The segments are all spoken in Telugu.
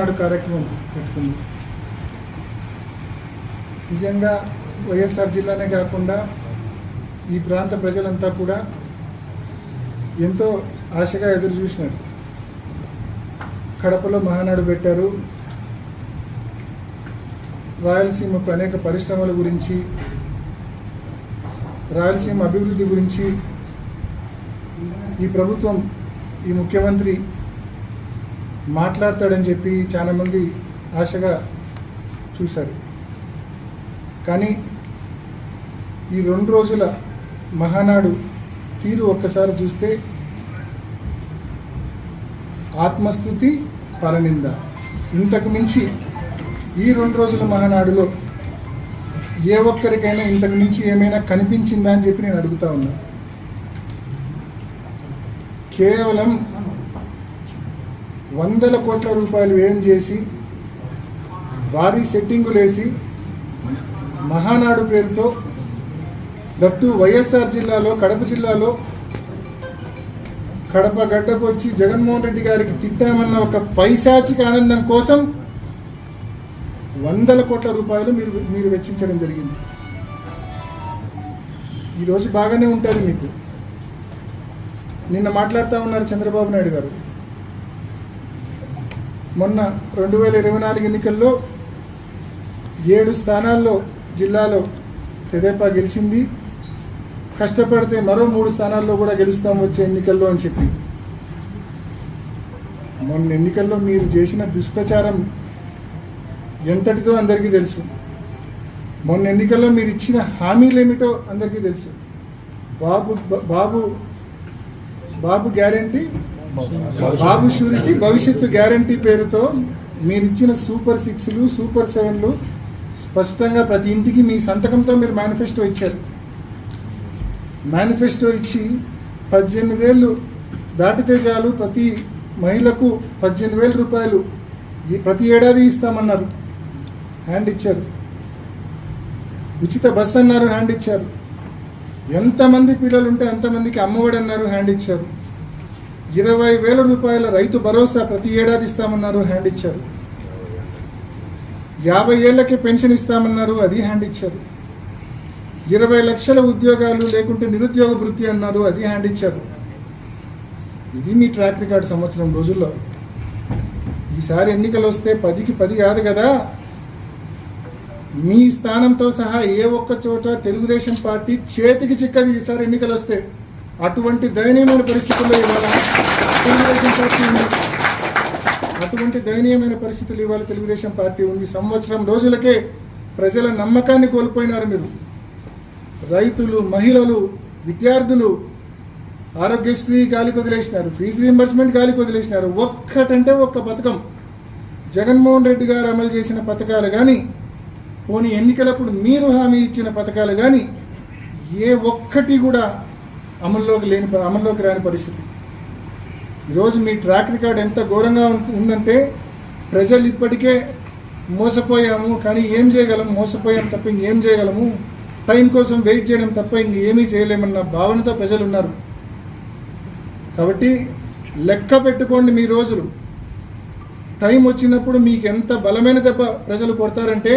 మహానాడు కార్యక్రమం పెట్టుకుంది. నిజంగా వైఎస్ఆర్ జిల్లానే కాకుండా ఈ ప్రాంత ప్రజలంతా కూడా ఎంతో ఆశగా ఎదురు చూసినారు. కడపలో మహానాడు పెట్టారు. రాయలసీమకు అనేక పరిశ్రమల గురించి, రాయలసీమ అభివృద్ధి గురించి ఈ ప్రభుత్వం, ఈ ముఖ్యమంత్రి మాట్లాడతాడని చెప్పి చాలామంది ఆశగా చూశారు. కానీ ఈ 2 రోజుల మహానాడు తీరు ఒక్కసారి చూస్తే ఆత్మస్తుతి, పరనింద. ఇంతకు మించి ఈ 2 రోజుల మహానాడులో ఏ ఒక్కరికైనా ఇంతకు మించి ఏమైనా కనిపించిందా అని చెప్పి నేను అడుగుతా ఉన్నా. కేవలం 100 కోట్ల రూపాయలు వ్యయం చేసి భారీ సెట్టింగులు వేసి మహానాడు పేరుతో దట్టు వైఎస్ఆర్ జిల్లాలో, కడప జిల్లాలో కడప గడ్డకు వచ్చి జగన్మోహన్ రెడ్డి గారికి తిట్టామన్న ఒక పైశాచిక ఆనందం కోసం 100 కోట్ల రూపాయలు మీరు వెచ్చించడం జరిగింది. ఈరోజు బాగానే ఉంటుంది మీకు. నిన్న మాట్లాడుతూ ఉన్నారు చంద్రబాబు నాయుడు గారు. మొన్న 2024 ఎన్నికల్లో 7 స్థానాల్లో జిల్లాలో తెదేపా గెలిచింది. కష్టపడితే మరో 3 స్థానాల్లో కూడా గెలుస్తాం వచ్చే ఎన్నికల్లో అని చెప్పి. మొన్న ఎన్నికల్లో మీరు చేసిన దుష్ప్రచారం ఎంతటితో అందరికీ తెలుసు. మొన్న ఎన్నికల్లో మీరు ఇచ్చిన హామీలు ఏమిటో అందరికీ తెలుసు. బాబు గ్యారంటీ, బాబు షూరిటీ, భవిష్యత్తు గ్యారంటీ పేరుతో మీరు ఇచ్చిన సూపర్ 6లు, సూపర్ 7లు స్పష్టంగా ప్రతి ఇంటికి మీ సంతకంతో మీరు మేనిఫెస్టో ఇచ్చారు. మేనిఫెస్టో ఇచ్చి 18 ఏళ్ళు దాటితే చాలు ప్రతి మహిళకు 18,000 రూపాయలు ప్రతి ఏడాది ఇస్తామన్నారు, హ్యాండ్ ఇచ్చారు. ఉచిత బస్ అన్నారు, హ్యాండ్ ఇచ్చారు. ఎంతమంది పిల్లలు ఉంటే అంతమందికి అమ్మఒడి అన్నారు, హ్యాండ్ ఇచ్చారు. 20,000 రూపాయల రైతు భరోసా ప్రతి ఏడాది ఇస్తామన్నారు, హ్యాండ్ ఇచ్చారు. 50 ఏళ్లకే పెన్షన్ ఇస్తామన్నారు, అది హ్యాండ్ ఇచ్చారు. 20 లక్షల ఉద్యోగాలు లేకుంటే నిరుద్యోగ వృత్తి అన్నారు, అది హ్యాండ్ ఇచ్చారు. ఇది మీ ట్రాక్ రికార్డ్ సంవత్సరం రోజుల్లో. ఈసారి ఎన్నికలు వస్తే 10కి 10 కాదు కదా. మీ స్థానంతో సహా ఏ ఒక్క చోట తెలుగుదేశం పార్టీ చేతికి చిక్కది ఈసారి ఎన్నికలు వస్తే. అటువంటి దయనీయమైన పరిస్థితుల్లో ఇవాళ తెలుగుదేశం పార్టీ ఉంది. అటువంటి దయనీయమైన పరిస్థితులు ఇవాళ తెలుగుదేశం పార్టీ ఉంది. సంవత్సరం రోజులకే ప్రజల నమ్మకాన్ని కోల్పోయినారు మీరు. రైతులు, మహిళలు, విద్యార్థులు ఆరోగ్యశ్రీ గాలికి వదిలేసినారు, ఫీజు రీయింబర్స్మెంట్ గాలికి వదిలేసినారు. ఒక్కటంటే ఒక్క పథకం జగన్మోహన్ రెడ్డి గారు అమలు చేసిన పథకాలు కానీ, పోనీ ఎన్నికలప్పుడు మీరు హామీ ఇచ్చిన పథకాలు కానీ ఏ ఒక్కటి కూడా అమల్లోకి రాని పరిస్థితి. ఈరోజు మీ ట్రాక్ రికార్డ్ ఎంత ఘోరంగా ఉందంటే ప్రజలు ఇప్పటికే మోసపోయాము, కానీ ఏం చేయగలము, మోసపోయాము తప్ప ఇంకేం చేయగలము, టైం కోసం వెయిట్ చేయడం తప్ప ఇంకేమీ చేయలేమన్న భావనతో ప్రజలు ఉన్నారు. కాబట్టి లెక్క పెట్టుకోండి మీ రోజులు. టైం వచ్చినప్పుడు మీకు ఎంత బలమైన దెబ్బ ప్రజలు కొడతారంటే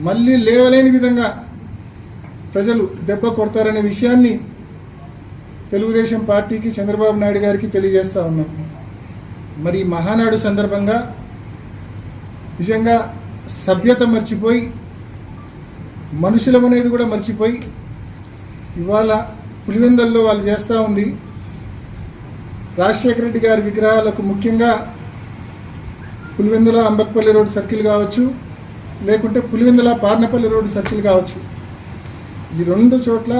మళ్ళీ లేవలేని విధంగా ప్రజలు దెబ్బ కొడతారనే విషయాన్ని తెలుగుదేశం పార్టీకి, చంద్రబాబు నాయుడు గారికి తెలియజేస్తూ ఉన్నాం. మరి మహానాడు సందర్భంగా నిజంగా సభ్యత మర్చిపోయి, మనుషులం అనేది కూడా మర్చిపోయి ఇవాళ పులివెందల్లో వాళ్ళు చేస్తూ ఉంది. రాజశేఖర రెడ్డి గారి విగ్రహాలకు ముఖ్యంగా పులివెందుల అంబక్పల్లి రోడ్ సర్కిల్ కావచ్చు, లేకుంటే పులివెందుల పార్నపల్లి రోడ్డు సర్కిల్ కావచ్చు, ఈ 2 చోట్ల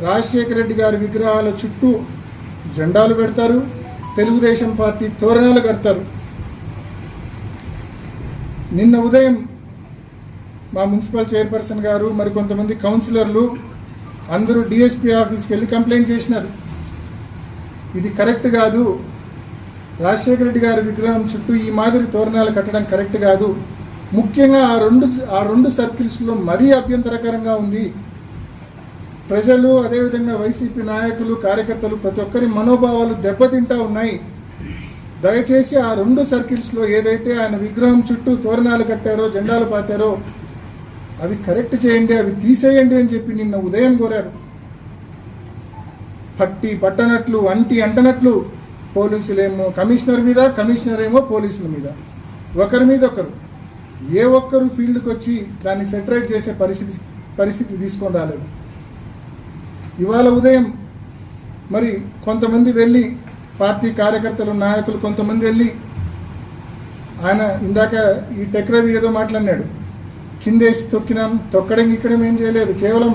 రాజశేఖర రెడ్డి గారి విగ్రహాల చుట్టూ జెండాలు పెడతారు, తెలుగుదేశం పార్టీ తోరణాలు కడతారు. నిన్న ఉదయం మా మున్సిపల్ చైర్పర్సన్ గారు, మరికొంతమంది కౌన్సిలర్లు అందరూ డిఎస్పీ ఆఫీస్కి వెళ్ళి కంప్లైంట్ చేసినారు. ఇది కరెక్ట్ కాదు, రాజశేఖర రెడ్డి గారి విగ్రహం చుట్టూ ఈ మాదిరి తోరణాలు కట్టడం కరెక్ట్ కాదు. ముఖ్యంగా ఆ రెండు సర్కిల్స్లో మరీ అభ్యంతరకరంగా ఉంది. ప్రజలు, అదేవిధంగా వైసీపీ నాయకులు, కార్యకర్తలు ప్రతి ఒక్కరి మనోభావాలు దెబ్బతింటా ఉన్నాయి. దయచేసి ఆ 2 సర్కిల్స్లో ఏదైతే ఆయన విగ్రహం చుట్టూ తోరణాలు కట్టారో జెండాలు పాతారో అవి కరెక్ట్ చేయండి, అవి తీసేయండి అని చెప్పి నిన్న ఉదయం కోరారు. పట్టనట్లు అంటనట్లు పోలీసులేమో కమిషనర్ మీద, కమిషనర్ ఏమో పోలీసుల మీద, ఒకరి మీద ఒకరు, ఏ ఒక్కరు ఫీల్డ్కి వచ్చి దాన్ని సెటరేట్ చేసే పరిస్థితి తీసుకొని రాలేదు. ఇవాళ ఉదయం మరి కొంతమంది వెళ్ళి పార్టీ కార్యకర్తలు నాయకులు కొంతమంది వెళ్ళి ఆయన ఇందాక ఈ టెక్రవి ఏదో మాట్లాడినాడు, కిందేసి తొక్కినాం, తొక్కడం ఇక్కడం ఏం చేయలేదు, కేవలం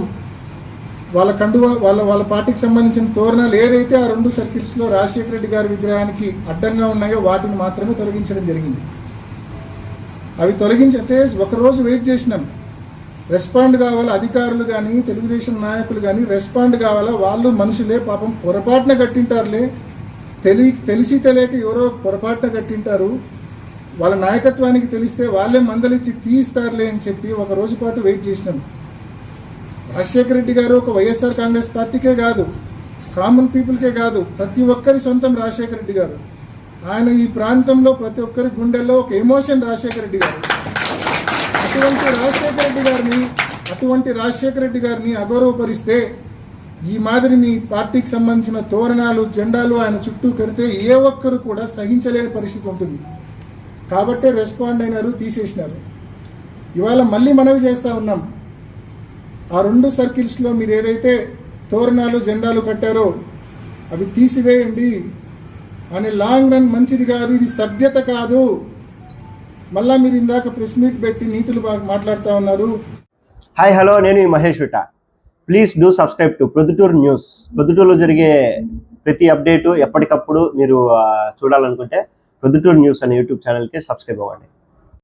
వాళ్ళ కండువ వాళ్ళ పార్టీకి సంబంధించిన తోరణాలు ఏదైతే ఆ 2 సర్కిల్స్లో రాజశేఖర రెడ్డి గారి విగ్రహానికి అడ్డంగా ఉన్నాయో వాటిని మాత్రమే తొలగించడం జరిగింది. అవి తొలగించితే ఒకరోజు వెయిట్ చేసినాం, రెస్పాండ్ కావాలా అధికారులు కానీ తెలుగుదేశం నాయకులు కానీ రెస్పాండ్ కావాలా, వాళ్ళు మనుషులే పాపం పొరపాటున కట్టింటారులే, తెలిసి తెలియక ఎవరో పొరపాటున కట్టింటారు, వాళ్ళ నాయకత్వానికి తెలిస్తే వాళ్ళే మందలిచ్చి తీయిస్తారులే అని చెప్పి ఒక రోజు పాటు వెయిట్ చేసినాం. రాజశేఖర రెడ్డి గారు ఒక వైఎస్ఆర్ కాంగ్రెస్ పార్టీకే కాదు, కామన్ పీపుల్కే కాదు, ప్రతి ఒక్కరి సొంతం రాజశేఖర రెడ్డి గారు. ఆయన ఈ ప్రాంతంలో ప్రతి ఒక్కరి గుండెల్లో ఒక ఎమోషన్ రాజశేఖర రెడ్డి గారు. అటువంటి రాజశేఖర రెడ్డి గారిని అగౌరవపరిస్తే ఈ మాదిరి మీ పార్టీకి సంబంధించిన తోరణాలు జెండాలు ఆయన చుట్టూ కడితే ఏ ఒక్కరు కూడా సహించలేని పరిస్థితి ఉంటుంది. కాబట్టే రెస్పాండ్ అయినారు, తీసేసినారు. ఇవాళ మళ్ళీ మనవి చేస్తూ ఉన్నాం, ఆ 2 సర్కిల్స్లో మీరు ఏదైతే తోరణాలు జెండాలు కట్టారో అవి తీసివేయండి అని. లాంగ్ రన్ మంచిది కాదు, ఇది సభ్యత కాదు. మళ్ళా మీరు ఇందాక ప్రెస్ మీట్ పెట్టి నీతులు మాట్లాడుతూ ఉన్నారు. హాయ్ హలో, నేను మహేష్ విట. Please do subscribe to Proddatur news. ప్రొద్దుటూరులో జరిగే ప్రతి అప్డేటు ఎప్పటికప్పుడు మీరు చూడాలనుకుంటే ప్రొద్దుటూరు న్యూస్ అనే యూట్యూబ్ ఛానల్కి సబ్స్క్రైబ్ అవ్వండి.